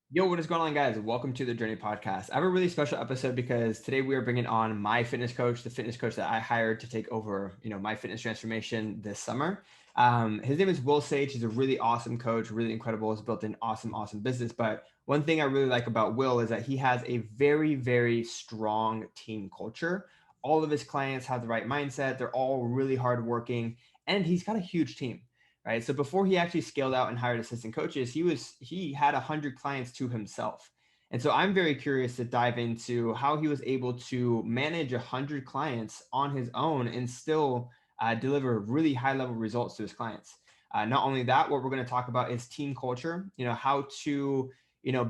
Yo, what is going on, guys? Welcome to the Journey Podcast. I have a really special episode because today we are bringing on my fitness coach, the fitness coach that I hired to take over, my fitness transformation this summer. His name is Will Sage. He's a really awesome coach, really incredible. He's built an awesome business. But one thing I really like about Will is that he has a very strong team culture. All of his clients have the right mindset. They're all really hardworking, and he's got a huge team, right? So before he actually scaled out and hired assistant coaches, he had 100 clients to himself. And so I'm very curious to dive into how he was able to manage 100 clients on his own and still deliver really high level results to his clients. Not only that, what we're going to talk about is team culture, how to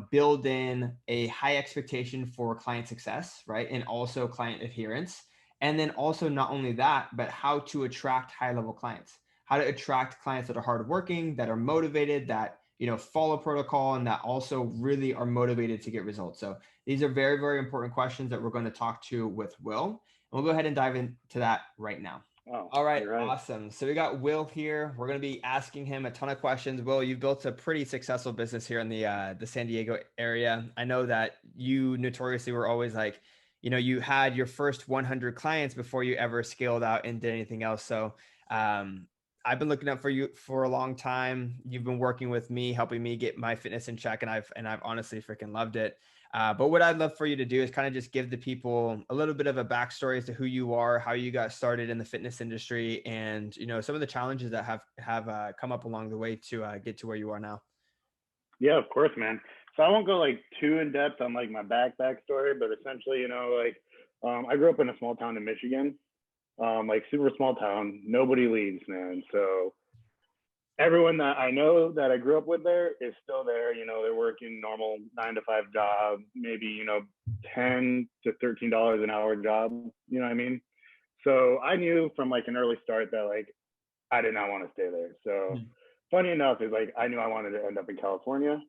build in a high expectation for client success, right? And also client adherence. And then also not only that, but how to attract high level clients, how to attract clients that are hardworking, that are motivated, that follow protocol, and that also really are motivated to get results. So these are very important questions that we're going to talk to with Will. And we'll go ahead and dive into that right now. Oh, All right, you're right. awesome. So we got Will here. We're going to be asking him a ton of questions. Will, you've built a pretty successful business here in the San Diego area. I know that you notoriously were always like, you had your first 100 clients before you ever scaled out and did anything else. So um, I've been looking up for you for a long time. You've been working with me, helping me get my fitness in check, and I've honestly freaking loved it. But what I'd love for you to do is kind of just give the people a little bit of a backstory as to who you are, how you got started in the fitness industry, and some of the challenges that have come up along the way to get to where you are now. Yeah, of course, man. So I won't go like too in depth on like my backstory, but essentially, I grew up in a small town in Michigan, like super small town. Nobody leaves, man. So everyone that I know that I grew up with there is still there. They're working normal 9 to 5 job, maybe $10 to $13 an hour job. You know what I mean? So I knew from like an early start that like I did not want to stay there. So Mhm. funny enough is like I knew I wanted to end up in California.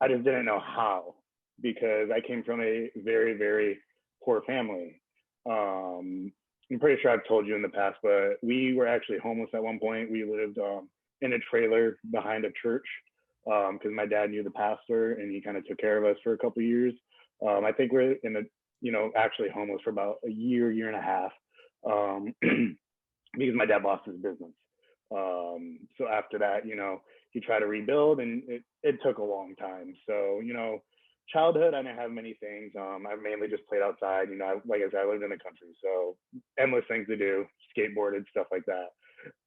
I just didn't know how because I came from a very poor family. I'm pretty sure I've told you in the past, but we were actually homeless at one point. We lived in a trailer behind a church because my dad knew the pastor and he kind of took care of us for a couple of years. I think we're in a actually homeless for about a year and a half because my dad lost his business. So after that, he tried to rebuild and it took a long time. So, childhood, I didn't have many things. I mainly just played outside. Like I said, I lived in the country. So endless things to do, skateboarded, stuff like that.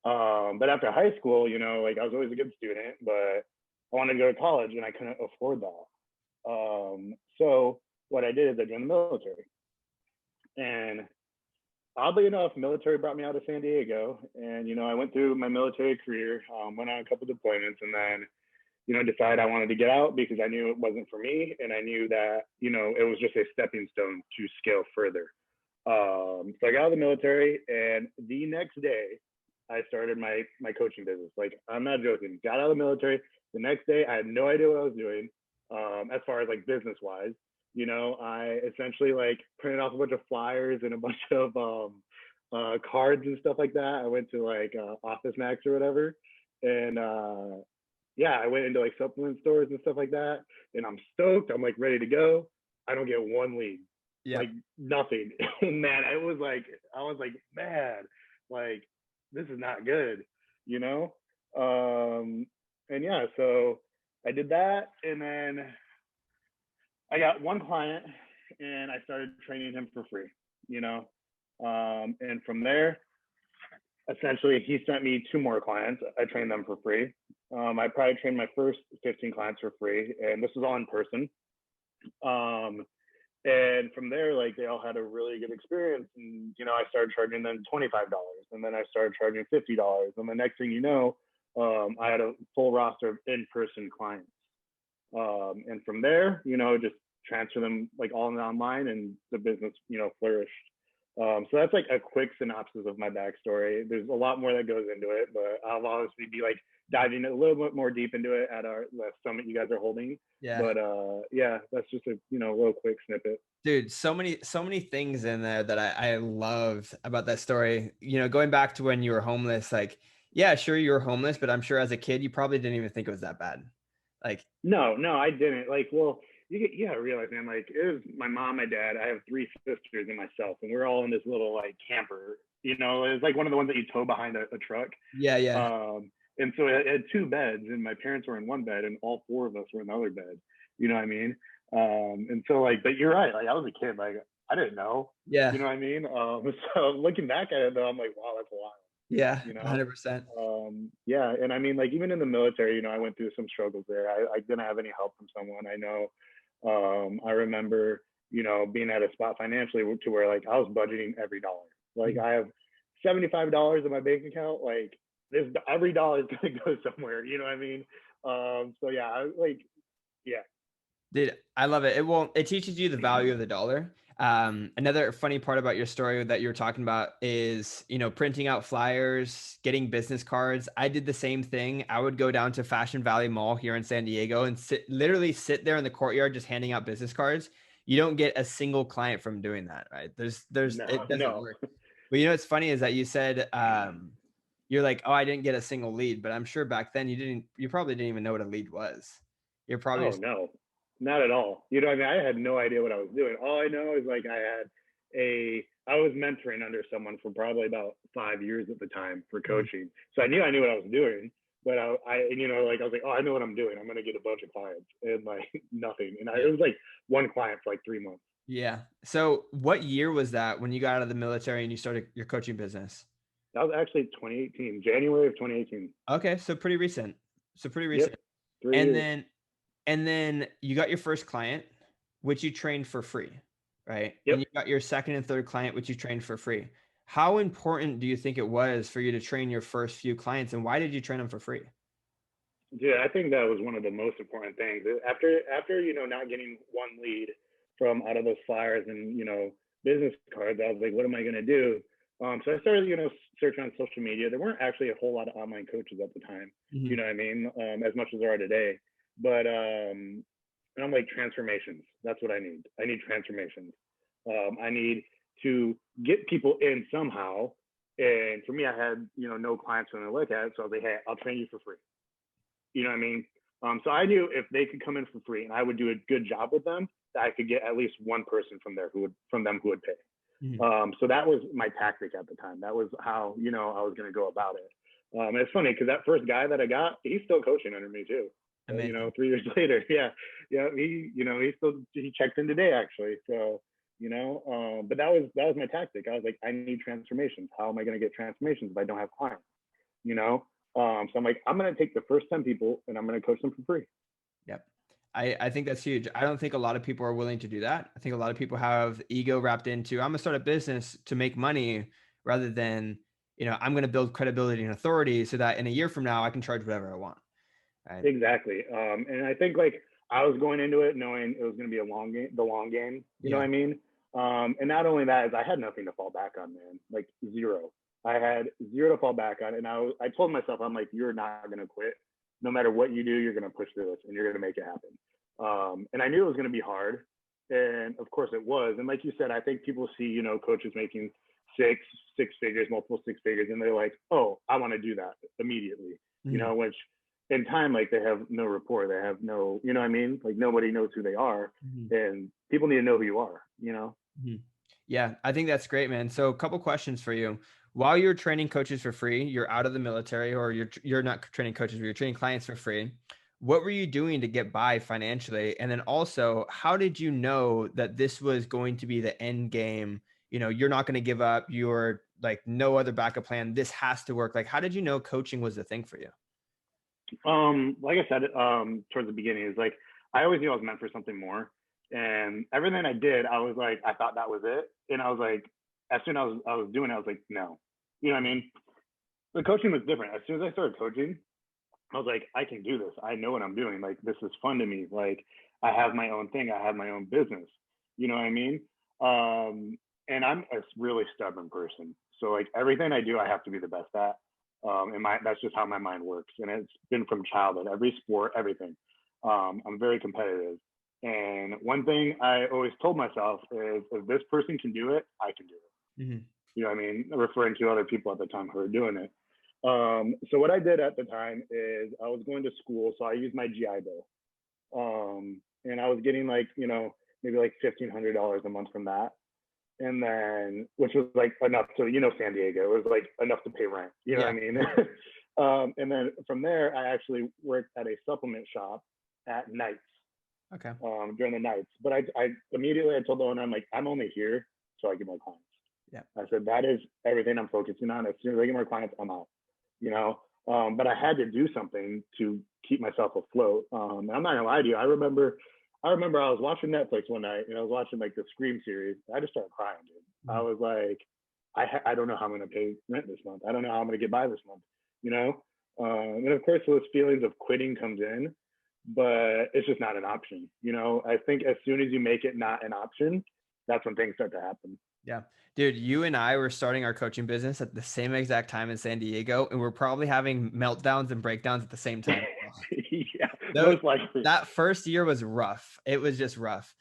But after high school, like I was always a good student, but I wanted to go to college and I couldn't afford that. So what I did is I joined the military. And oddly enough, military brought me out of San Diego, and I went through my military career, went on a couple deployments, and then decided I wanted to get out because I knew it wasn't for me, and I knew that it was just a stepping stone to scale further. So I got out of the military, and the next day, I started my coaching business. Like I'm not joking. Got out of the military. The next day, I had no idea what I was doing, as far as like business wise. I essentially like printed off a bunch of flyers and a bunch of cards and stuff like that. I went to like Office Max or whatever, and yeah, I went into like supplement stores and stuff like that. And I'm stoked. I'm like ready to go. I don't get one lead, Yeah. like nothing. Man, I was like, man, like this is not good, you know. And yeah, so I did that, and then I got one client and I started training him for free, you know. And from there, essentially, he sent me two more clients. I trained them for free. I probably trained my first 15 clients for free, and this was all in person. Um, and from there, like they all had a really good experience. And, I started charging them $25, and then I started charging $50. And the next thing you know, I had a full roster of in-person clients. And from there, just transfer them like all online and the business, flourished. So that's like a quick synopsis of my backstory. There's a lot more that goes into it, but I'll obviously be like diving a little bit more deep into it at our summit you guys are holding. Yeah. But yeah, that's just a real quick snippet. Dude, so many things in there that I loved about that story. Going back to when you were homeless, like, yeah, sure you were homeless, but I'm sure as a kid you probably didn't even think it was that bad. Like, No, I didn't. Like, well, you gotta realize, man, like it was my mom, my dad, I have three sisters and myself, and we're all in this little like camper. It's like one of the ones that you tow behind a truck. yeah, yeah, And so it had two beds, and my parents were in one bed, and all four of us were in the other bed. You know what I mean? And so like, but you're right. Like I was a kid, like I didn't know. You yeah, know what I mean? So looking back at it, though, I'm like, wow, that's wild. yeah, You know? 100%. Yeah, and I mean, like even in the military, I went through some struggles there. I didn't have any help from someone I know. I remember, being at a spot financially to where like I was budgeting every dollar. Like I have $75 in my bank account. Like this, every dollar is gonna go somewhere. You know what I mean? So yeah, yeah, Dude, I love it. It teaches you the value of the dollar. Another funny part about your story that you were talking about is, printing out flyers, getting business cards. I did the same thing. I would go down to Fashion Valley Mall here in San Diego and literally sit there in the courtyard just handing out business cards. You don't get a single client from doing that, right? It doesn't no. work. But what's funny is that you said, you're like, oh, I didn't get a single lead, but I'm sure back then you probably didn't even know what a lead was. You're probably Oh just, no, not at all. I mean, I had no idea what I was doing. All I know is like I was mentoring under someone for probably about 5 years at the time for coaching. So I knew what I was doing, but like I was like, oh, I know what I'm doing. I'm gonna get a bunch of clients and like nothing. And yeah. it was like one client for like 3 months. Yeah. So what year was that when you got out of the military and you started your coaching business? That was actually 2018, January of 2018. Okay, so pretty recent. So pretty Yep, recent. 3 years. And then you got your first client, which you trained for free, right? And Yep. you got your second and third client, which you trained for free. How important do you think it was for you to train your first few clients, and why did you train them for free? Yeah, I think that was one of the most important things. After not getting one lead from out of those flyers and business cards, I was like, what am I going to do? So I started searching on social media. There weren't actually a whole lot of online coaches at the time. You Mhm. know what I mean? As much as there are today. But and I'm like, transformations. That's what I need. I need transformations. I need to get people in somehow. And for me, I had no clients when I look at it, so I was like, hey, I'll train you for free. You know what I mean? So I knew if they could come in for free and I would do a good job with them, that I could get at least one person from them who would pay. Mhm. So that was my tactic at the time. That was how I was going to go about it. And it's funny because that first guy that I got, he's still coaching under me too. Amazing. 3 years later, yeah, he checked in today actually. So but that was my tactic. I was like, I need transformations. How am I going to get transformations if I don't have clients? You know, so I'm like, I'm going to take the first 10 people and I'm going to coach them for free. Yep. I think that's huge. I don't think a lot of people are willing to do that. I think a lot of people have ego wrapped into, I'm gonna start a business to make money rather than, I'm gonna build credibility and authority so that in a year from now I can charge whatever I want. Right. Exactly. And I think like I was going into it knowing it was going to be the long game. You know Yeah. what I mean? And not only that is I had nothing to fall back on, man. Like zero. I had zero to fall back on, and I told myself, I'm like, you're not going to quit. No matter what you do, you're going to push through this, and you're going to make it happen. And I knew it was going to be hard, and of course it was. And like you said, I think people see coaches making six figures, multiple six figures, and they're like, oh, I want to do that immediately. Mhm. Which in time, like they have no rapport, they have no, what I mean? Like nobody knows who they are, Mhm. and people need to know who you are. Mhm. Yeah, I think that's great, man. So a couple questions for you. While you're training coaches for free, you're out of the military, or you're not training coaches, but you're training clients for free. What were you doing to get by financially? And then also, how did you know that this was going to be the end game? You're not going to give up. You're like no other backup plan. This has to work. Like, how did you know coaching was the thing for you? Like I said, towards the beginning, is like I always knew I was meant for something more, and everything I did, I was like, I thought that was it, and I was like, as soon as I was doing it, I was like, no, you know what I mean? The coaching was different. As soon as I started coaching, I was like, I can do this. I know what I'm doing. Like this is fun to me. Like I have my own thing. I have my own business. You know what I mean? And I'm a really stubborn person. So like everything I do, I have to be the best at. And that's just how my mind works. And it's been from childhood, every sport, everything. I'm very competitive. And one thing I always told myself is if this person can do it, I can do it. Mhm. You know what I mean? Referring to other people at the time who were doing it. So what I did at the time is I was going to school. So I used my GI Bill. And I was getting like, maybe like $1,500 a month from that. And then, which was like enough to, San Diego, it was like enough to pay rent, you know what I Yeah. mean? And then from there, I actually worked at a supplement shop at nights, Okay. during the nights. But I immediately, I told the owner, I'm like, I'm only here so I get more clients. Yeah. I said, that is everything I'm focusing on. As soon as I get more clients, I'm out, you know? But I had to do something to keep myself afloat. I'm not gonna lie to you. I remember I was watching Netflix one night and I was watching like the Scream series. I just started crying, dude. I was like, I don't know how I'm going to pay rent this month. I don't know how I'm going to get by this month, you know? And of course, those feelings of quitting comes in, but it's just not an option. I think as soon as you make it not an option, that's when things start to happen. Yeah. Dude, you and I were starting our coaching business at the same exact time in San Diego, and we're probably having meltdowns and breakdowns at the same time. Yeah, Though most likely. that first year was rough. It was just rough.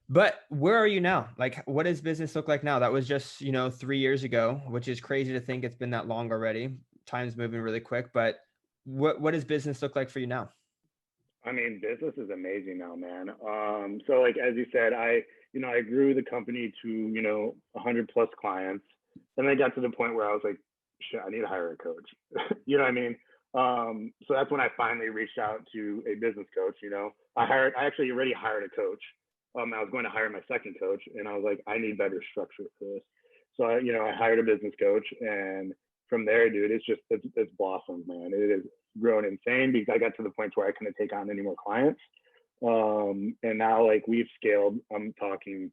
But where are you now? Like, what does business look like now? That was just, 3 years ago, which is crazy to think it's been that long already. Time's moving really quick, but what does business look like for you now? I mean, business is amazing now, man. So like as you said, I grew the company to 100 plus clients, and I got to the point where I was like, shit, I need to hire a coach. You know what I mean? So that's when I finally reached out to a business coach. I actually already hired a coach. I was going to hire my second coach, and I was like, I need better structure for this. So I hired a business coach, and from there, dude, it's blossomed, man. It has grown insane because I got to the point where I couldn't take on any more clients. And now like we've scaled. I'm talking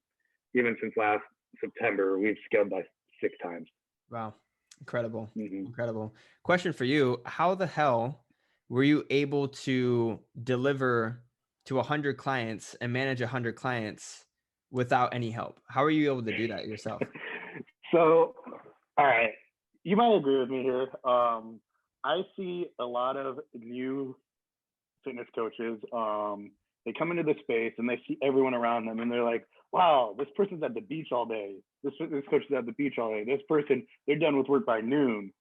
even since last September, we've scaled by 6 times. Wow. Incredible. Mm-hmm. Incredible. Question for you. How the hell were you able to deliver to 100 clients and manage 100 clients without any help? How are you able to do that yourself? So, all right, you might agree with me here. I see a lot of new fitness coaches. They come into the space and they see everyone around them, and they're like, "Wow, this person's at the beach all day. This coach is at the beach all day. This person, they're done with work by noon."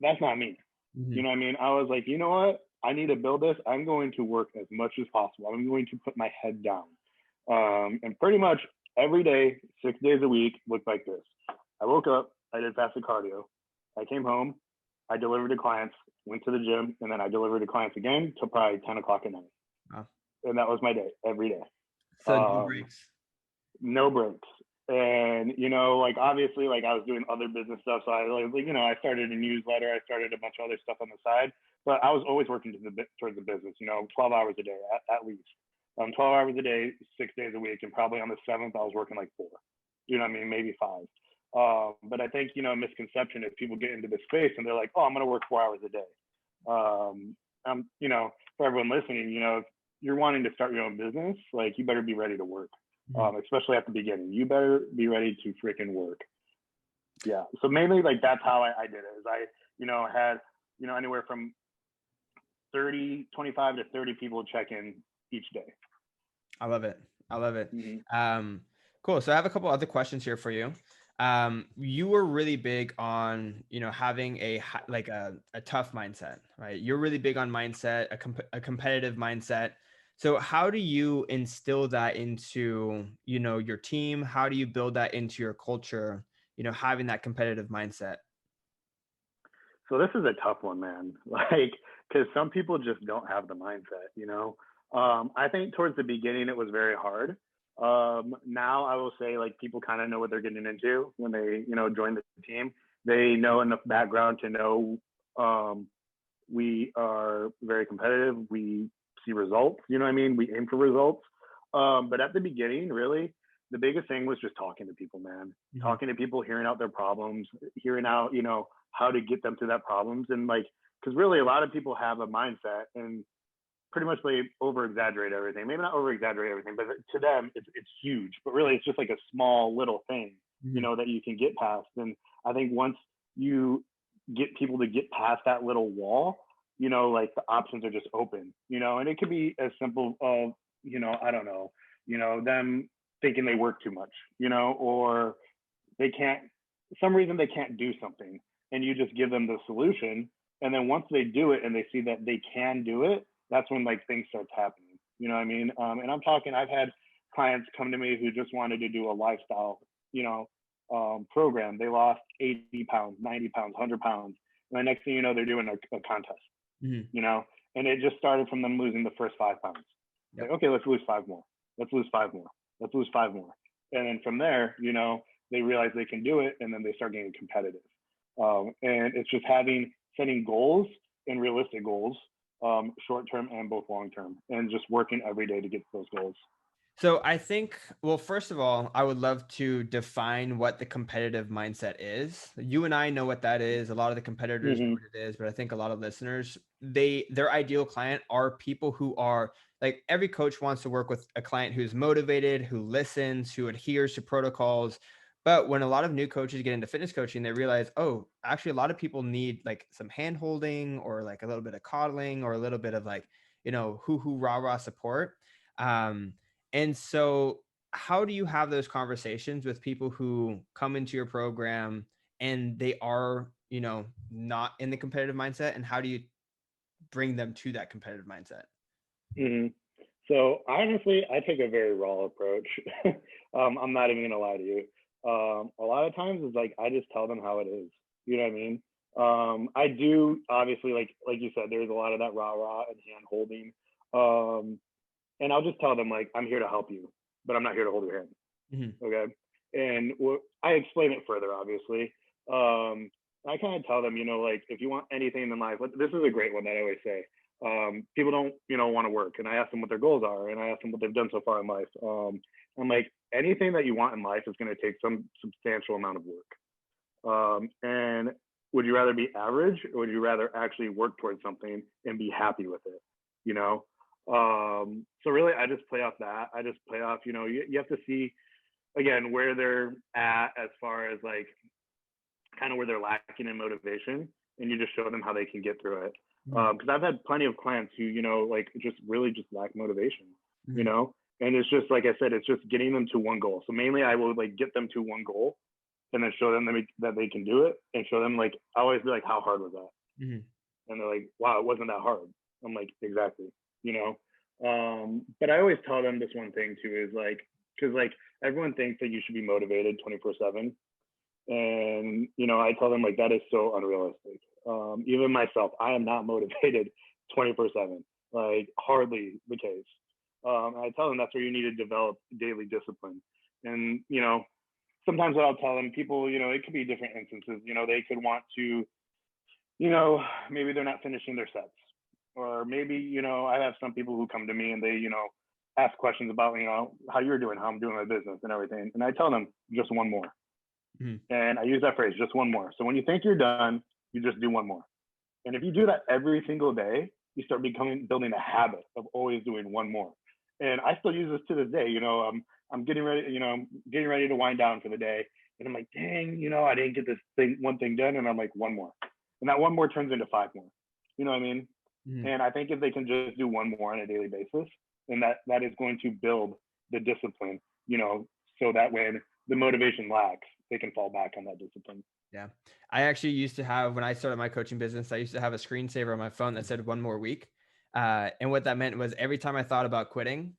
That's not me. Mhm. You know what I mean? I was like, you know what? I need to build this. I'm going to work as much as possible. I'm going to put my head down. And pretty much every day, 6 days a week, looked like this. I woke up, I did fasted cardio. I came home, I delivered to clients, went to the gym, and then I delivered to clients again till probably 10 o'clock at night. Wow. And that was my day, every day. So no Um, breaks. no breaks. And like obviously, like I was doing other business stuff, so I started a newsletter, I started a bunch of other stuff on the side, but I was always working towards the business. 12 hours a day at least. 12 hours a day, 6 days a week, and probably on the seventh, I was working like 4. You know what I mean? Maybe 5. But I think misconception is people get into this space and they're like, oh, I'm going to work 4 hours a day. For everyone listening, if you're wanting to start your own business, like you better be ready to work. Especially at the beginning, you better be ready to freaking work. Yeah. So mainly like that's how I did it. Is I had anywhere from 25 to 30 people check in each day. I love it. I love it. Mm-hmm. Cool. So I have a couple other questions here for you. You were really big on, having a tough mindset, right? You're really big on mindset, a competitive mindset. So how do you instill that into, your team? How do you build that into your culture, having that competitive mindset? So this is a tough one, man. Like, because some people just don't have the mindset. I think towards the beginning it was very hard. Now I will say like people kind of know what they're getting into when they join the team. They know enough background to know we are very competitive. We see results. You know what I mean? We aim for results. But at the beginning, really, the biggest thing was just talking to people, man. Mhm. Talking to people, hearing out their problems, hearing out, how to get them through that problems. And like, because really a lot of people have a mindset and pretty much they over exaggerate everything. Maybe not over exaggerate everything, but to them, it's huge. But really, it's just like a small little thing, Mhm. that you can get past. And I think once you get people to get past that little wall, like the options are just open, and it could be as simple of, I don't know, them thinking they work too much, or they can't, some reason they can't do something, and you just give them the solution. And then once they do it and they see that they can do it, that's when like things starts happening. You know what I mean? And I'm talking, I've had clients come to me who just wanted to do a lifestyle, program. They lost 80 pounds, 90 pounds, 100 pounds. And the next thing you know, they're doing a contest, Mm-hmm. and it just started from them losing the first 5 pounds. Yep. Like, okay, let's lose five more. Let's lose five more. Let's lose five more. And then from there, they realize they can do it, and then they start getting competitive. And it's just setting goals and realistic goals, short term and both long term, and just working every day to get to those goals. So I think, well, first of all, I would love to define what the competitive mindset is. You and I know what that is. A lot of the competitors know Mm-hmm. what it is, but I think a lot of listeners, their ideal client are people who are like, every coach wants to work with a client who's motivated, who listens, who adheres to protocols. But when a lot of new coaches get into fitness coaching, they realize, oh, actually a lot of people need like some hand holding or like a little bit of coddling or a little bit of like, hoo rah rah support. Um, and so, how do you have those conversations with people who come into your program and they are, not in the competitive mindset? And how do you bring them to that competitive mindset? Mm-hmm. So honestly, I take a very raw approach. I'm not even gonna lie to you. A lot of times it's like I just tell them how it is. You know what I mean? I do obviously like you said, there's a lot of that rah rah and hand holding. And I'll just tell them like I'm here to help you, but I'm not here to hold your hand. Mhm. Okay. And I explain it further, obviously. I kind of tell them, like if you want anything in life, this is a great one that I always say. People don't, want to work, and I ask them what their goals are, and I ask them what they've done so far in life. I'm like, anything that you want in life is going to take some substantial amount of work. And would you rather be average, or would you rather actually work towards something and be happy with it? You know. So really, I just play off that. I just play off, you have to see again where they're at as far as like kind of where they're lacking in motivation, and you just show them how they can get through it. Because I've had plenty of clients who like just really just lack motivation, and it's just like I said, it's just getting them to one goal. So mainly I will like get them to one goal and then show them that they can do it, and show them like I always be like, how hard was that? Mm-hmm. And they're like, wow, it wasn't that hard. I'm like, exactly. But I always tell them this one thing too is like, because like everyone thinks that you should be motivated 24/7, and I tell them like that is so unrealistic. Even myself, I am not motivated 24/7, like hardly the case. I tell them that's where you need to develop daily discipline. And sometimes what I'll tell them, people, it could be different instances. They could want to, maybe they're not finishing their sets, or maybe I have some people who come to me and they ask questions about how you're doing, how I'm doing my business and everything, and I tell them just one more. Mm-hmm. And I use that phrase, just one more. So when you think you're done, you just do one more. And if you do that every single day, you start building a habit of always doing one more. And I still use this to this day. I'm getting ready, I'm getting ready to wind down for the day. And I'm like, dang, I didn't get one thing done. And I'm like, one more. And that one more turns into five more. You know what I mean? Mm-hmm. And I think if they can just do one more on a daily basis, then that is going to build the discipline, so that when the motivation lacks, they can fall back on that discipline. Yeah. I actually used to have, when I started my coaching business, I used to have a screensaver on my phone that said one more week. And what that meant was every time I thought about quitting,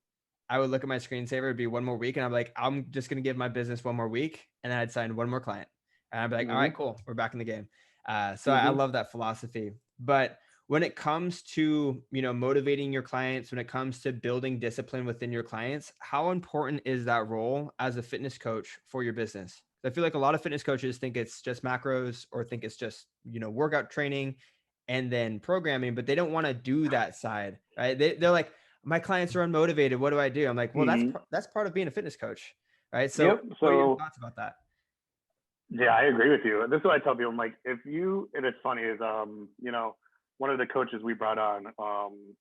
I would look at my screensaver, it'd be one more week. And I'm like, I'm just going to give my business one more week. And then I'd sign one more client. And I'd be like, all right, cool. We're back in the game. So I love that philosophy. But when it comes to, motivating your clients, when it comes to building discipline within your clients, how important is that role as a fitness coach for your business? I feel like a lot of fitness coaches think it's just macros or think it's just, workout training and then programming, but they don't want to do that side, right? They're like, my clients are unmotivated. What do I do? I'm like, well, that's part of being a fitness coach, right? So Yep. what are your So thoughts about that? yeah, I agree with you. This is what I tell people. I'm like, and it's funny is, one of the coaches we brought on,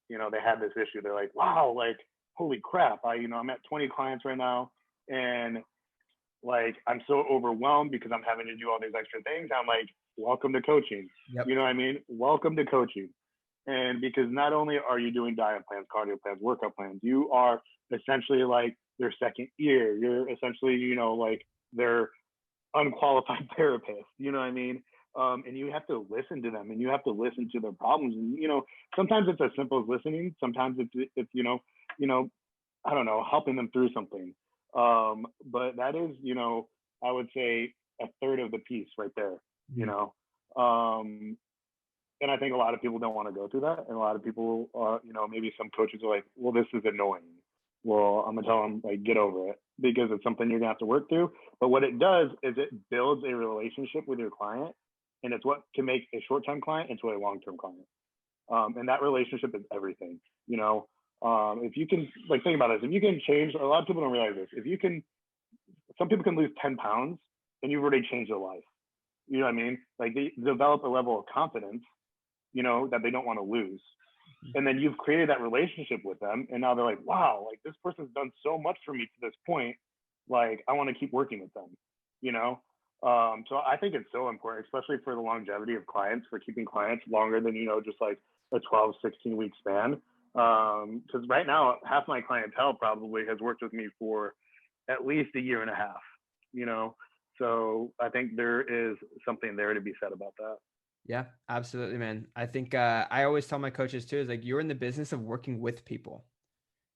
they had this issue. They're like, wow, like, holy crap. I'm at 20 clients right now. And like, I'm so overwhelmed because I'm having to do all these extra things. I'm like, welcome to coaching. Yep. You know what I mean? Welcome to coaching. And because not only are you doing diet plans, cardio plans, workout plans, you are essentially like their second ear. You're essentially, like their unqualified therapist. You know what I mean? And you have to listen to them and you have to listen to their problems. And, sometimes it's as simple as listening. Sometimes it's I don't know, helping them through something. But that is, I would say a third of the piece right there, you know. And I think a lot of people don't want to go through that. And a lot of people, maybe some coaches are like, well, this is annoying. Well, I'm gonna tell them like, get over it because it's something you're gonna have to work through. But what it does is it builds a relationship with your client, and it's what can make a short-term client into a long-term client. And that relationship is everything. If you can think about this, if you can change, a lot of people don't realize this. Some people can lose 10 pounds and you've already changed their life. You know what I mean? Like they develop a level of confidence, that they don't want to lose. And then you've created that relationship with them. And now they're like, wow, like this person's done so much for me to this point. Like I want to keep working with them, So I think it's so important, especially for the longevity of clients, for keeping clients longer than, just like a 12, 16-week span. Because right now, half my clientele probably has worked with me for at least a year and a half, So I think there is something there to be said about that. Yeah, absolutely, man. I think I always tell my coaches too, is like, you're in the business of working with people,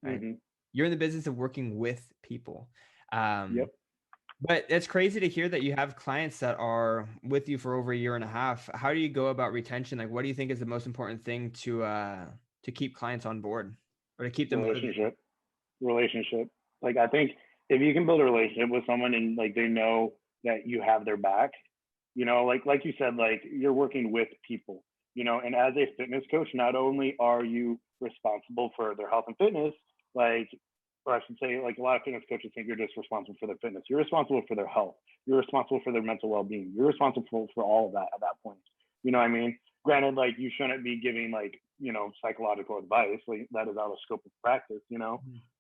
right? Mm-hmm. You're in the business of working with people. Yep. But it's crazy to hear that you have clients that are with you for over a year and a half. How do you go about retention? Like, what do you think is the most important thing to keep clients on board or to keep them motivated? Relationship. Like I think if you can build a relationship with someone and like they know that you have their back, like you said, like you're working with people, and as a fitness coach, not only are you responsible for their health and fitness, or I should say, like a lot of fitness coaches think you're just responsible for their fitness. You're responsible for their health. You're responsible for their mental well-being. You're responsible for all of that at that point. You know what I mean? Granted, like you shouldn't be giving psychological advice. Like that is out of scope of practice,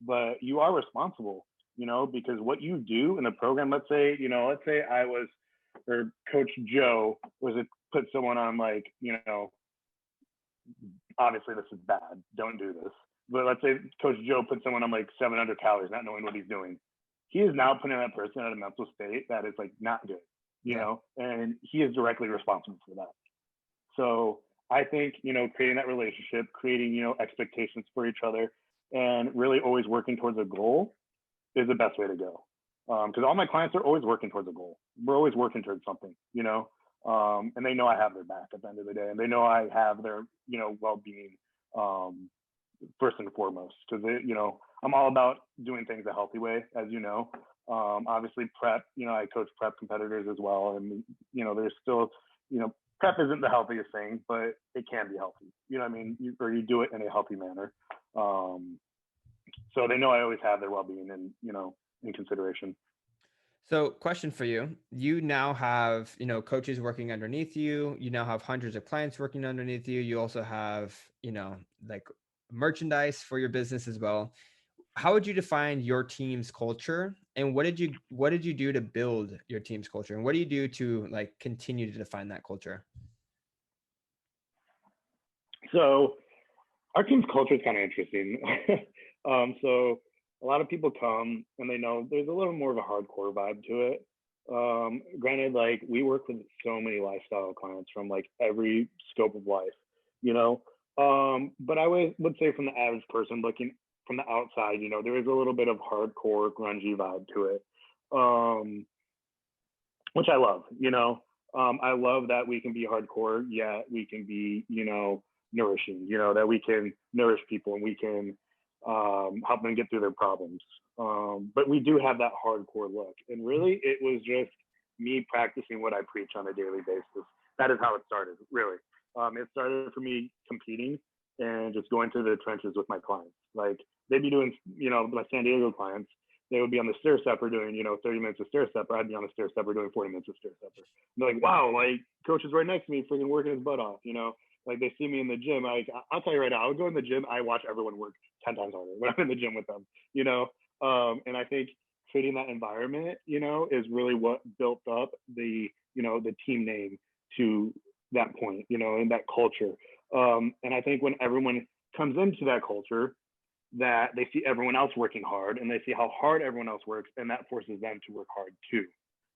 but you are responsible, because what you do in the program, let's say I was, or Coach Joe was to put someone on obviously this is bad. Don't do this. But let's say Coach Joe put someone on 700 calories, not knowing what he's doing. He is now putting that person in a mental state that is not good, and he is directly responsible for that. So I think, creating that relationship, creating, expectations for each other, and really always working towards a goal is the best way to go. Because all my clients are always working towards a goal. We're always working towards something, and they know I have their back at the end of the day, and they know I have their, well-being first and foremost. Because I'm all about doing things a healthy way, as you know. Obviously, prep. I coach prep competitors as well, and there's still, prep isn't the healthiest thing, but it can be healthy. You know what I mean? You do it in a healthy manner. So they know I always have their well-being and, in consideration. So question for you, you now have, coaches working underneath you. You now have hundreds of clients working underneath you. You also have, merchandise for your business as well. How would you define your team's culture, and what did you do to build your team's culture, and what do you do to continue to define that culture? So our team's culture is kind of interesting. So a lot of people come and they know there's a little more of a hardcore vibe to it. Granted, we work with so many lifestyle clients from every scope of life, but I would say from the average person looking from the outside, there is a little bit of hardcore grungy vibe to it, which I love. I love that we can be hardcore, yet we can be, nourishing. That we can nourish people and we can help them get through their problems. But we do have that hardcore look, and really, it was just me practicing what I preach on a daily basis. That is how it started. Really, it started for me competing and just going to the trenches with my clients. They'd be doing, my San Diego clients, they would be on the stair stepper doing, 30 minutes of stair stepper. I'd be on the stair stepper doing 40 minutes of stair stepper. And they're like, wow, coach is right next to me, freaking working his butt off, they see me in the gym. I'll tell you right now, I would go in the gym. I watch everyone work 10 times harder when I'm in the gym with them, and I think creating that environment, is really what built up the team name to that point, and that culture. And I think when everyone comes into that culture, that they see everyone else working hard and they see how hard everyone else works, and that forces them to work hard too.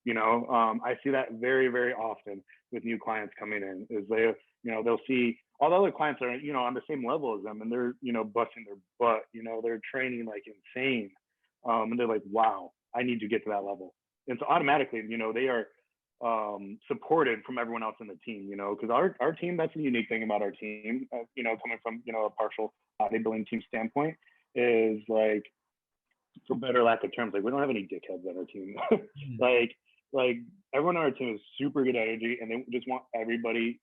I see that very, very often with new clients coming in is they'll see all the other clients are, on the same level as them and they're, busting their butt, they're training like insane. And they're like, wow, I need to get to that level. And so automatically, they are supported from everyone else in the team, because our team, that's the unique thing about our team, coming from, a partial bodybuilding team standpoint is like, for better lack of terms, like we don't have any dickheads on our team. like everyone on our team is super good energy and they just want everybody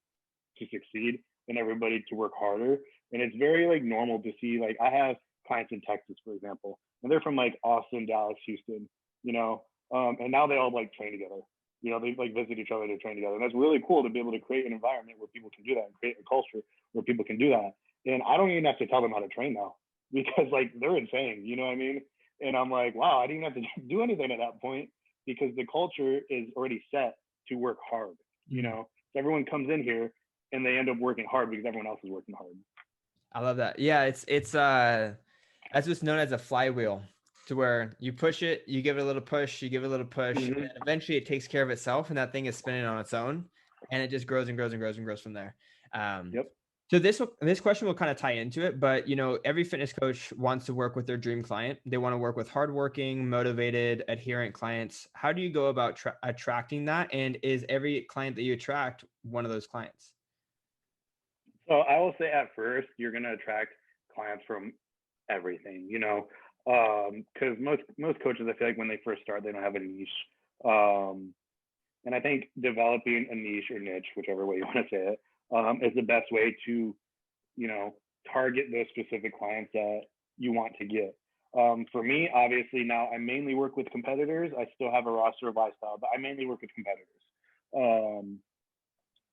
to succeed and everybody to work harder. And it's very like normal to see, like I have clients in Texas, for example, and they're from like Austin, Dallas, Houston, and now they all like train together. They like visit each other to train together. And that's really cool to be able to create an environment where people can do that and create a culture where people can do that. And I don't even have to tell them how to train now because like they're insane, you know what I mean? And I'm like, wow, I didn't have to do anything at that point because the culture is already set to work hard, So everyone comes in here and they end up working hard because everyone else is working hard. I love that. Yeah, it's that's what's known as a flywheel, to where you push it, you give it a little push, you give it a little push, and then eventually it takes care of itself, and that thing is spinning on its own, and it just grows and grows and grows and grows from there. Yep. So this question will kind of tie into it, but every fitness coach wants to work with their dream client. They want to work with hardworking, motivated, adherent clients. How do you go about attracting that? And is every client that you attract one of those clients? So I will say at first, you're going to attract clients from everything, because most coaches, I feel like when they first start, they don't have a niche. And I think developing a niche or niche, whichever way you want to say it, is the best way to, target those specific clients that you want to get. For me, obviously now I mainly work with competitors. I still have a roster of lifestyle, but I mainly work with competitors.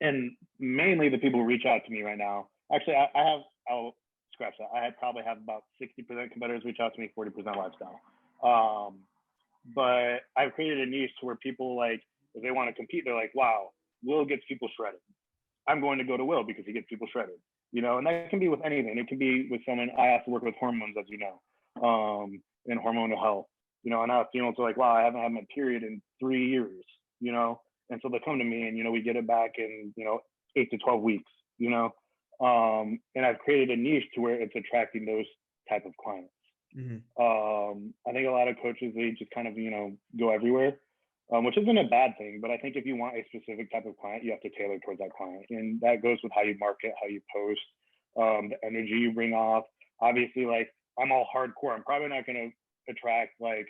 And mainly the people who reach out to me right now, actually I'll scratch that. I probably have about 60% competitors reach out to me, 40% lifestyle. But I've created a niche to where people like, if they want to compete, they're like, wow, Will gets people shredded. I'm going to go to Will because he gets people shredded, and that can be with anything. It can be with someone. I have to work with hormones, as you know, and hormonal health, and I have females are like, wow, I haven't had my period in 3 years, and so they come to me and, we get it back in, 8 to 12 weeks, and I've created a niche to where it's attracting those type of clients. I think a lot of coaches, they just kind of, go everywhere. Which isn't a bad thing, but I think if you want a specific type of client, you have to tailor towards that client. And that goes with how you market, how you post, the energy you bring off. Obviously, like I'm all hardcore. I'm probably not going to attract like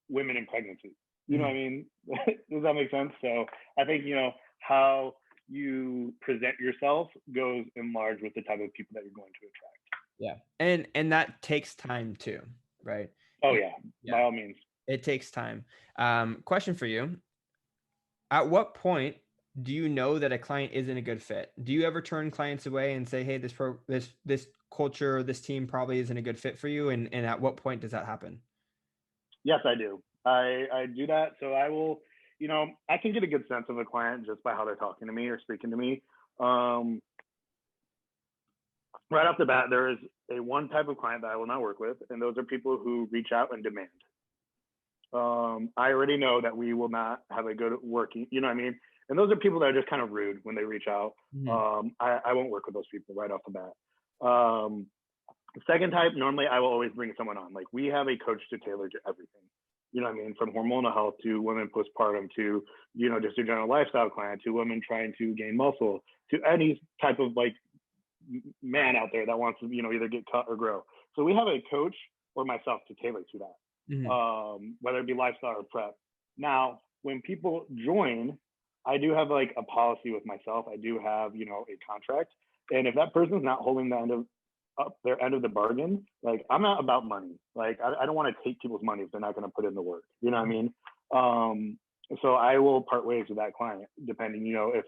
women in pregnancy. You know what I mean? Does that make sense? So I think, how you present yourself goes in large with the type of people that you're going to attract. Yeah. And that takes time too, right? Oh yeah. By all means. It takes time. Question for you. At what point do you know that a client isn't a good fit? Do you ever turn clients away and say, hey, this culture, this team probably isn't a good fit for you? And at what point does that happen? Yes, I do. I do that. So I will, I can get a good sense of a client just by how they're talking to me or speaking to me. Right off the bat, there is one type of client that I will not work with, and those are people who reach out and demand. I already know that we will not have a good working, you know what I mean? And those are people that are just kind of rude when they reach out. I won't work with those people right off the bat. The second type, normally I will always bring someone on. Like we have a coach to tailor to everything. You know what I mean? From hormonal health to women postpartum to, just a general lifestyle client to women trying to gain muscle to any type of like man out there that wants to, either get cut or grow. So we have a coach or myself to tailor to that. Whether it be lifestyle or prep. Now, when people join, I do have like a policy with myself. I do have, a contract. And if that person's not holding their end of the bargain, like I'm not about money. Like I don't want to take people's money if they're not going to put in the work. You know what I mean? So I will part ways with that client, depending, if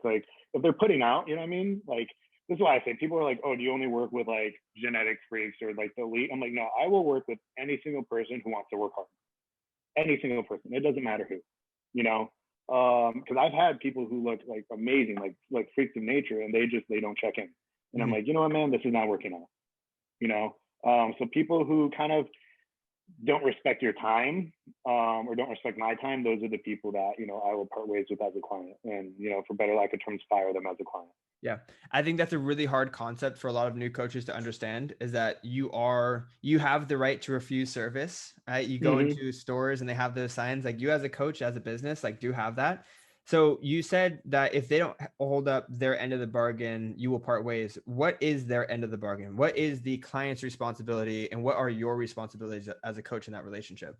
they're putting out, you know what I mean? Like, this is why I say people are like, oh, do you only work with like genetic freaks or like the elite? I'm like, no, I will work with any single person who wants to work hard. Any single person. It doesn't matter who, because I've had people who look like amazing, like freaks of nature, and they don't check in. And I'm like, you know what, man, this is not working out. So people who kind of don't respect your time, or don't respect my time, those are the people that, I will part ways with as a client, and, for better lack of terms, fire them as a client. Yeah. I think that's a really hard concept for a lot of new coaches to understand, is that you have the right to refuse service, right? You go into stores and they have those signs, like you as a coach, as a business, like do have that. So you said that if they don't hold up their end of the bargain, you will part ways. What is their end of the bargain? What is the client's responsibility, and what are your responsibilities as a coach in that relationship?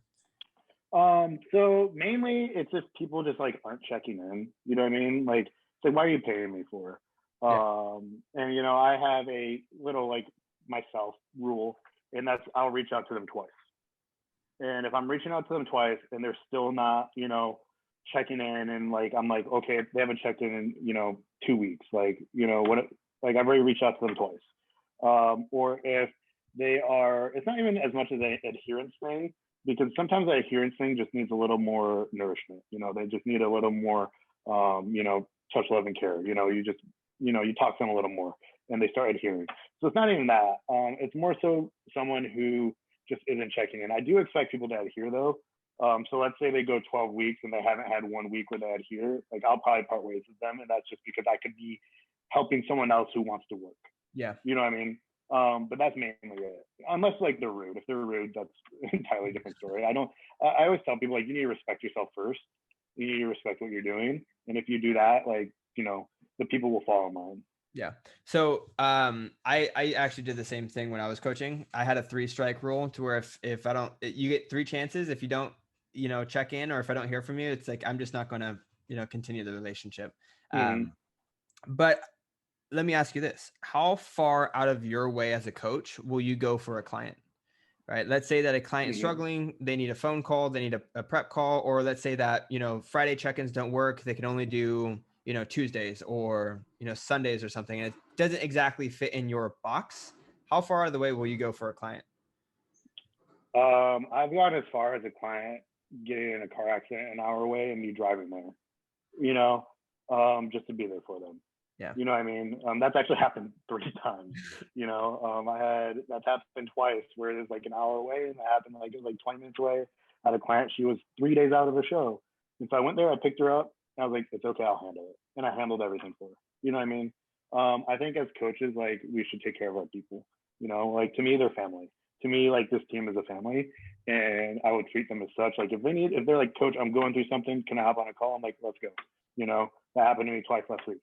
So mainly it's just people just like aren't checking in. You know what I mean? Like, it's like, why are you paying me for? Yeah. And I have a little like myself rule, and that's I'll reach out to them twice. And if I'm reaching out to them twice and they're still not, checking in, and like I'm like, okay, they haven't checked in 2 weeks. Like, what? Like I've already reached out to them twice. Or if they are, it's not even as much as an adherence thing, because sometimes that adherence thing just needs a little more nourishment. They just need a little more, touch, love, and care. You just, you talk to them a little more and they start adhering. So it's not even that. It's more so someone who just isn't checking in. I do expect people to adhere though. So let's say they go 12 weeks and they haven't had 1 week where they adhere. Like I'll probably part ways with them, and that's just because I could be helping someone else who wants to work. Yeah. You know what I mean? But that's mainly it. Unless like they're rude. If they're rude, that's an entirely different story. I always tell people, like, you need to respect yourself first. You need to respect what you're doing. And if you do that, like, the people will fall in line. Yeah. So I actually did the same thing when I was coaching. I had a 3-strike rule, to where if I don't, you get 3 chances. If you don't, check in, or if I don't hear from you, it's like, I'm just not going to, continue the relationship. But let me ask you this: how far out of your way as a coach will you go for a client? Right? Let's say that a client is struggling, they need a phone call, they need a prep call, or let's say that, Friday check-ins don't work. They can only do, Tuesdays or, Sundays or something. And it doesn't exactly fit in your box. How far out of the way will you go for a client? I've gone as far as a client getting in a car accident an hour away and me driving there, just to be there for them. Yeah. You know what I mean? That's actually happened 3 times. That's happened twice, where it was like an hour away, and that happened like it was like 20 minutes away. I had a client, she was 3 days out of a show. And so I went there, I picked her up, and I was like, it's okay, I'll handle it. And I handled everything for her. You know what I mean? I think as coaches, like, we should take care of our people. Like, to me, they're family. To me, like, this team is a family, and I would treat them as such. Like, if they're like, coach, I'm going through something, can I hop on a call? I'm like, let's go. That happened to me twice last week.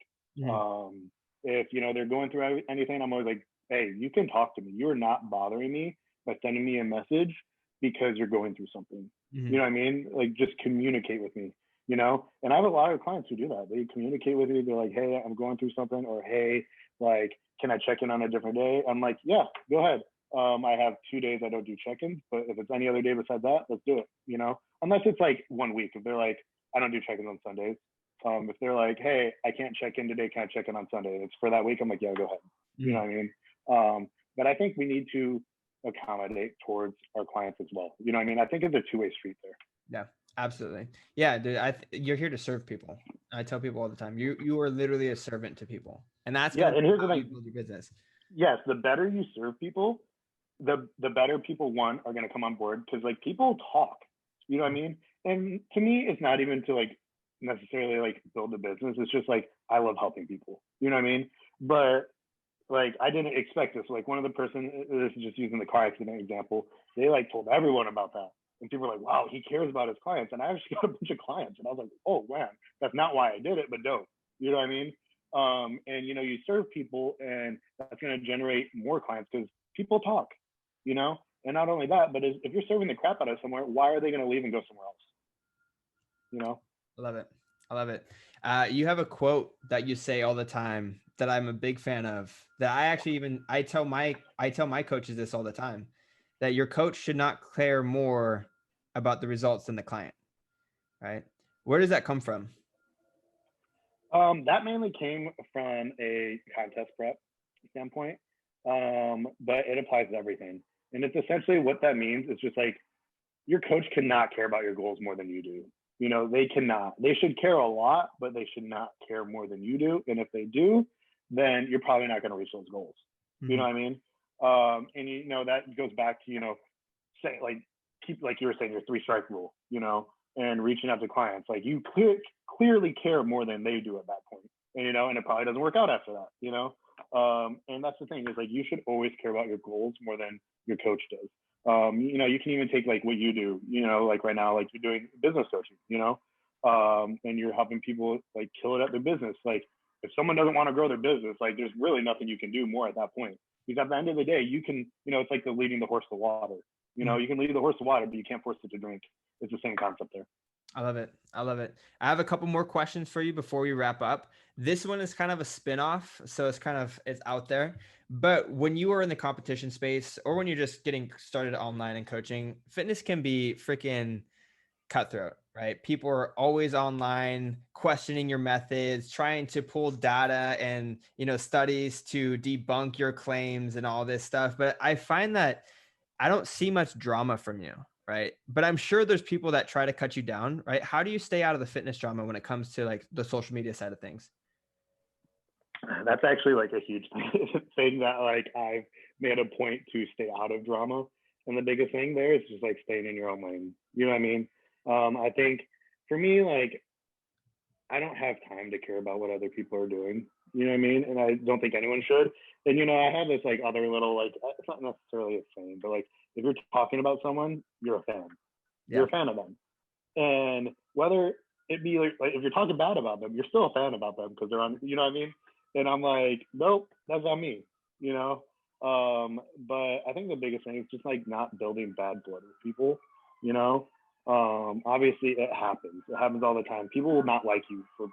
If they're going through anything, I'm always like, hey, you can talk to me. You are not bothering me by sending me a message because you're going through something. You know what I mean? Like, just communicate with me. And I have a lot of clients who do that. They communicate with me. They're like, hey, I'm going through something, or hey, like, can I check in on a different day? I'm like, yeah, go ahead. I have 2 days I don't do check-ins, but if it's any other day besides that, let's do it. Unless it's like 1 week. If they're like, I don't do check-ins on Sundays. If they're like, hey, I can't check in today, can I check in on Sunday? It's for that week. I'm like, yeah, go ahead. You know what I mean? But I think we need to accommodate towards our clients as well. You know what I mean? I think it's a 2-way street there. Yeah, absolutely. Yeah, dude, you're here to serve people. I tell people all the time, you are literally a servant to people, and that's and here's the how thing. you build your business. Yes, the better you serve people, the better people are going to come on board, because like people talk. You know what I mean? And to me, it's not even to like necessarily like build a business. It's just like, I love helping people. You know what I mean? But like, I didn't expect this. Like, one of the person, this is just using the car accident example, they like told everyone about that. And people were like, wow, he cares about his clients. And I actually got a bunch of clients. And I was like, oh, man, that's not why I did it, but dope. You know what I mean? And, you serve people, and that's going to generate more clients, because people talk, And not only that, but if you're serving the crap out of somewhere, why are they going to leave and go somewhere else? I love it. I love it. You have a quote that you say all the time that I'm a big fan of, that I tell my coaches this all the time, that your coach should not care more about the results than the client. Right? Where does that come from? That mainly came from a contest prep standpoint, but it applies to everything. And it's essentially, what that means is just like, your coach cannot care about your goals more than you do. They cannot. They should care a lot, but they should not care more than you do. And if they do, then you're probably not going to reach those goals. You know what I mean? And that goes back to, say, like, keep, like you were saying, your 3-strike rule, and reaching out to clients. Like you clearly care more than they do at that point. And, and it probably doesn't work out after that, and that's the thing is like, you should always care about your goals more than your coach does. You can even take like what you do, like right now, like you're doing business coaching, and you're helping people like kill it at their business. Like if someone doesn't want to grow their business, like there's really nothing you can do more at that point. Because at the end of the day, you can, it's like the leading the horse to water. You can lead the horse to water, but you can't force it to drink. It's the same concept there. I love it. I love it. I have a couple more questions for you before we wrap up. This one is kind of a spin-off, so it's out there. But when you are in the competition space or when you're just getting started online and coaching, fitness can be freaking cutthroat, right? People are always online questioning your methods, trying to pull data and, studies to debunk your claims and all this stuff. But I find that I don't see much drama from you, right? But I'm sure there's people that try to cut you down, right? How do you stay out of the fitness drama when it comes to like the social media side of things? That's actually like a huge thing that like I've made a point to stay out of drama. And the biggest thing there is just like staying in your own lane. You know what I mean? I think for me, like, I don't have time to care about what other people are doing. You know what I mean? And I don't think anyone should. And, I have this like other little, like, it's not necessarily a saying, but like, if you're talking about someone, you're a fan. Yeah. You're a fan of them. And whether it be like if you're talking bad about them, you're still a fan about them because they're on, you know what I mean? And I'm like, nope, that's on me, but I think the biggest thing is just like not building bad blood with people, obviously it happens all the time. People will not like you for,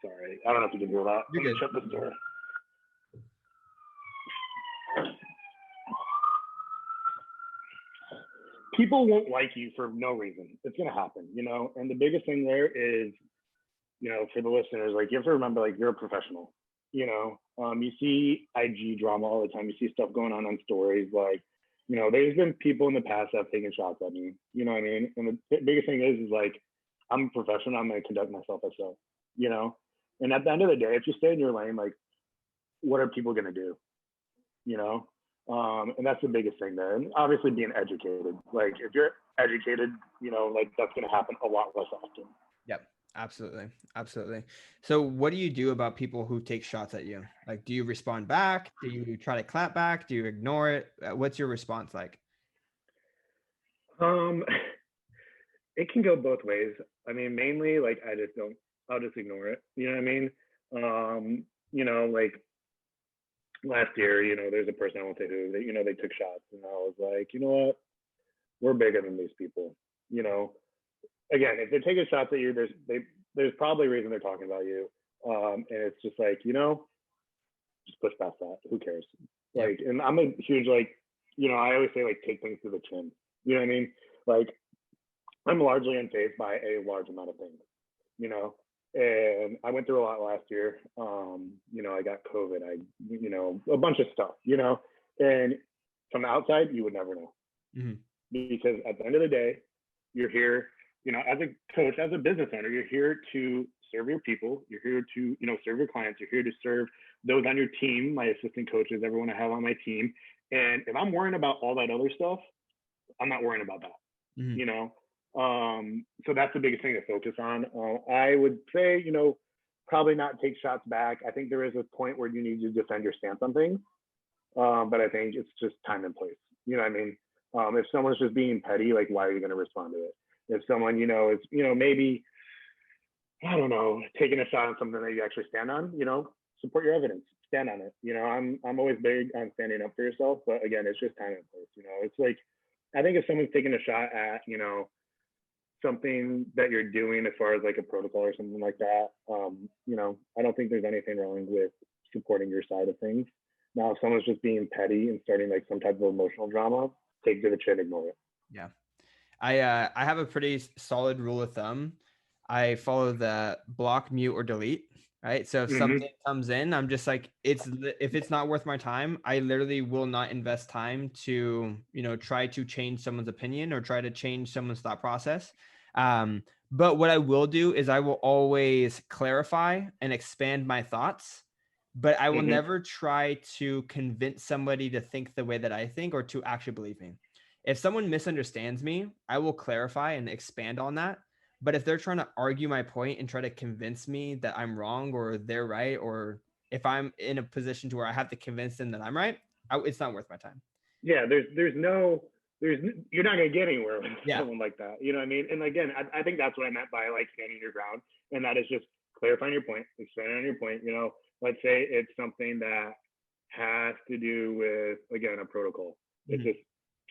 sorry, I don't know if you can hear that. You're good. Shut this door. People won't like you for no reason. It's going to happen, and the biggest thing there is, for the listeners, like you have to remember, like you're a professional, you see IG drama all the time. You see stuff going on stories. Like, there's been people in the past that have taken shots at me, you know what I mean? And the biggest thing is like, I'm a professional. I'm going to conduct myself as so, and at the end of the day, if you stay in your lane, like what are people going to do? And that's the biggest thing there. And obviously being educated, like if you're educated, like that's going to happen a lot less often. Yep. Absolutely. Absolutely. So what do you do about people who take shots at you? Like, do you respond back? Do you try to clap back? Do you ignore it? What's your response like? It can go both ways. I mean, mainly like I'll just ignore it. You know what I mean? Like last year, there's a person I won't say who, they took shots and I was like, you know what? We're bigger than these people, Again, if they're taking shots at you, there's probably a reason they're talking about you. And it's just like, just push past that. Who cares? Like, and I'm a huge, like, I always say like, take things to the chin. You know what I mean? Like, I'm largely unfazed by a large amount of things, and I went through a lot last year. I got COVID, a bunch of stuff, and from the outside, you would never know. Mm-hmm. Because at the end of the day, you're here, as a coach, as a business owner, you're here to serve your people. You're here to, serve your clients. You're here to serve those on your team, my assistant coaches, everyone I have on my team. And if I'm worrying about all that other stuff, I'm not worrying about that, mm-hmm. So that's the biggest thing to focus on. I would say, probably not take shots back. I think there is a point where you need to defend your stance on things. But I think it's just time and place. You know what I mean? If someone's just being petty, like, why are you going to respond to it? If someone, is, maybe, I don't know, taking a shot on something that you actually stand on, support your evidence, stand on it. I'm always big on standing up for yourself, but again, it's just time and place. It's like, I think if someone's taking a shot at, something that you're doing as far as like a protocol or something like that, I don't think there's anything wrong with supporting your side of things. Now, if someone's just being petty and starting like some type of emotional drama, take to the chin, ignore it. Yeah. I have a pretty solid rule of thumb. I follow the block, mute, or delete. Right. So if something comes in, I'm just like, if it's not worth my time, I literally will not invest time to, try to change someone's opinion or try to change someone's thought process. But what I will do is I will always clarify and expand my thoughts, but I will never try to convince somebody to think the way that I think or to actually believe me. if someone misunderstands me, I will clarify and expand on that. But if they're trying to argue my point and try to convince me that I'm wrong or they're right, or if I'm in a position to where I have to convince them that I'm right, it's not worth my time. Yeah, you're not gonna get anywhere with Yeah. someone like that. You know what I mean? And again, I think that's what I meant by like standing your ground, and that is just clarifying your point, expanding on your point. You know, let's say it's something that has to do with, again, a protocol. It's just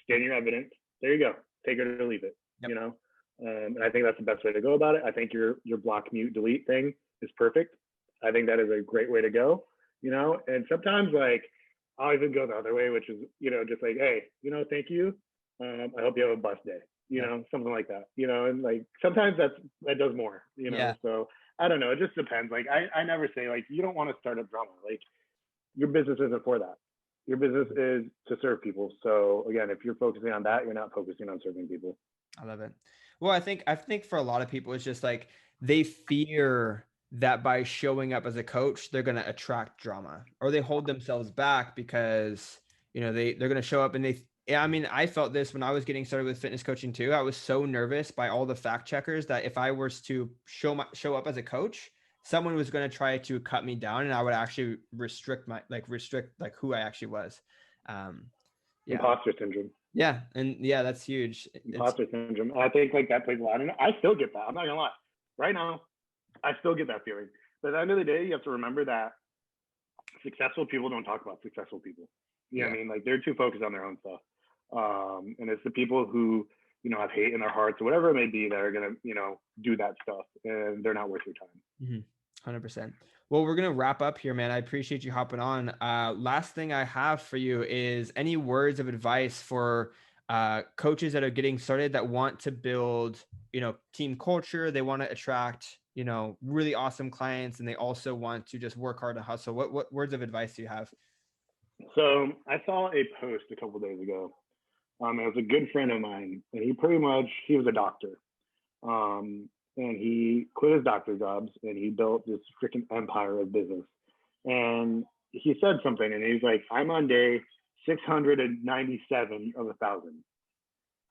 stating your evidence. There you go. Take it or leave it. Yep. You know, and I think that's the best way to go about it. I think your block, mute, delete thing is perfect. I think that is a great way to go. You know, and sometimes like I'll even go the other way, which is, you know, just like, hey, you know, thank you. I hope you have a blessed day. You know, something like that. You know, and like sometimes that does more. You know, Yeah. so I don't know. It just depends. Like I never say like you don't want to start a drama. Like your business isn't for that. Your business is to serve people. So again, if you're focusing on that, you're not focusing on serving people. I love it. Well, I think for a lot of people, it's just like they fear that by showing up as a coach, they're going to attract drama, or they hold themselves back because, you know, they're going to show up and yeah, I mean, I felt this when I was getting started with fitness coaching too. I was so nervous by all the fact checkers that if I was to show up as a coach, someone was going to try to cut me down, and I would actually restrict who I actually was. Yeah. Imposter syndrome. Yeah. And yeah, that's huge. Imposter syndrome. I think like that plays a lot. And I still get that. I'm not gonna lie. Right now, I still get that feeling. But at the end of the day, you have to remember that successful people don't talk about successful people. You know what I mean? Like they're too focused on their own stuff. And it's the people who, you know, have hate in their hearts or whatever it may be that are gonna, you know, do that stuff, and they're not worth your time. 100%. Well, we're going to wrap up here, man. I appreciate you hopping on. Last thing I have for you is any words of advice for coaches that are getting started that want to build, you know, team culture. They want to attract, you know, really awesome clients, and they also want to just work hard and hustle. What words of advice do you have? So I saw a post a couple days ago. It was a good friend of mine, and he was a doctor. And he quit his doctor jobs and he built this freaking empire of business. And he said something, and he's like, I'm on day 697 of 1,000.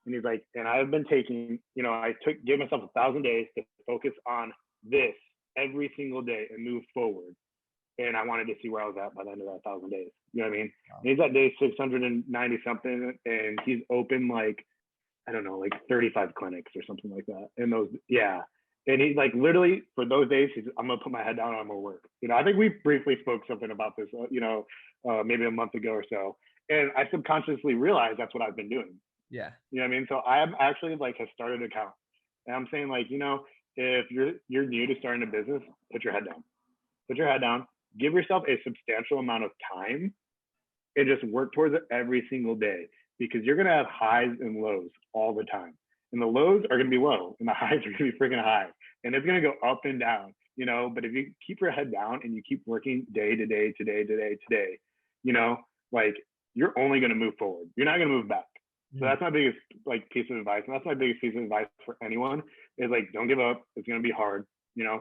And he's like, and I've been taking, you know, gave myself 1,000 days to focus on this every single day and move forward. And I wanted to see where I was at by the end of that 1,000 days. You know what I mean? Wow. He's at day 690 something, and he's open like, I don't know, like 35 clinics or something like that. And those, yeah. And he's like, literally for those days, I'm going to put my head down and I'm going to work. You know, I think we briefly spoke something about this, you know, maybe a month ago or so. And I subconsciously realized that's what I've been doing. Yeah. You know what I mean? So I am actually like has started an account. And I'm saying like, you know, if you're new to starting a business, put your head down. Put your head down. Give yourself a substantial amount of time and just work towards it every single day, because you're going to have highs and lows all the time. And the lows are going to be low and the highs are going to be freaking high. And it's going to go up and down, you know, but if you keep your head down and you keep working day to day, you know, like you're only going to move forward. You're not going to move back. So that's my biggest like piece of advice. And that's my biggest piece of advice for anyone is like, don't give up. It's going to be hard, you know,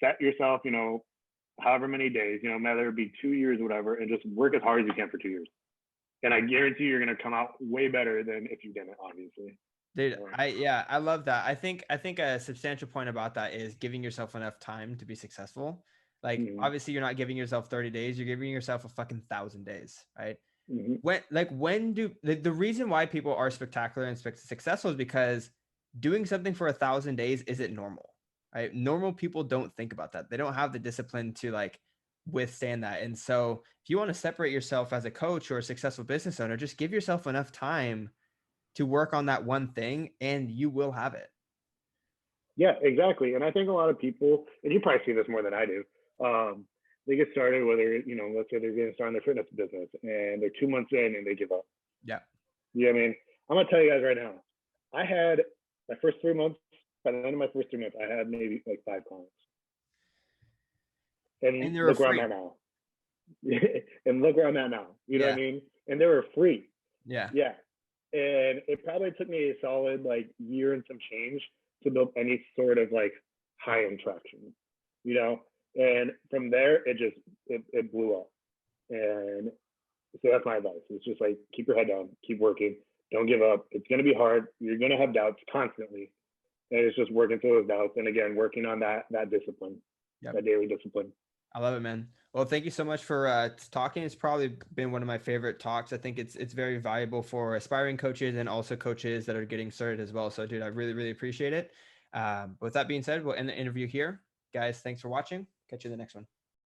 set yourself, you know, however many days, you know, whether it be 2 years or whatever, and just work as hard as you can for 2 years. And I guarantee you're going to come out way better than if you didn't, obviously. Dude, I love that. I think a substantial point about that is giving yourself enough time to be successful. Like obviously you're not giving yourself 30 days, you're giving yourself a fucking 1,000 days, right? The reason why people are spectacular and successful is because doing something for 1,000 days isn't normal, right? Normal people don't think about that. They don't have the discipline to like withstand that. And so if you want to separate yourself as a coach or a successful business owner, just give yourself enough time to work on that one thing and you will have it. Yeah, exactly. And I think a lot of people, and you probably see this more than I do, they get started, whether, you know, let's say they're getting started in their fitness business and they're 2 months in and they give up. Yeah. You know what I mean? I'm going to tell you guys right now, I had my first 3 months, by the end of my first 3 months, I had maybe like 5 clients. And look where I'm at now. And look where I'm at now. You know what I mean? And they were free. Yeah. Yeah. And it probably took me a solid like year and some change to build any sort of like high end traction, you know? And from there, it blew up. And so that's my advice. It's just like, keep your head down, keep working, Don't give up. It's going to be hard. You're going to have doubts constantly. And it's just working through those doubts. And again, working on that discipline, Yep. that daily discipline. I love it, man. Well, thank you so much for talking. It's probably been one of my favorite talks. I think it's very valuable for aspiring coaches and also coaches that are getting started as well. So, dude, I really, really appreciate it. With that being said, we'll end the interview here. Guys, thanks for watching. Catch you in the next one.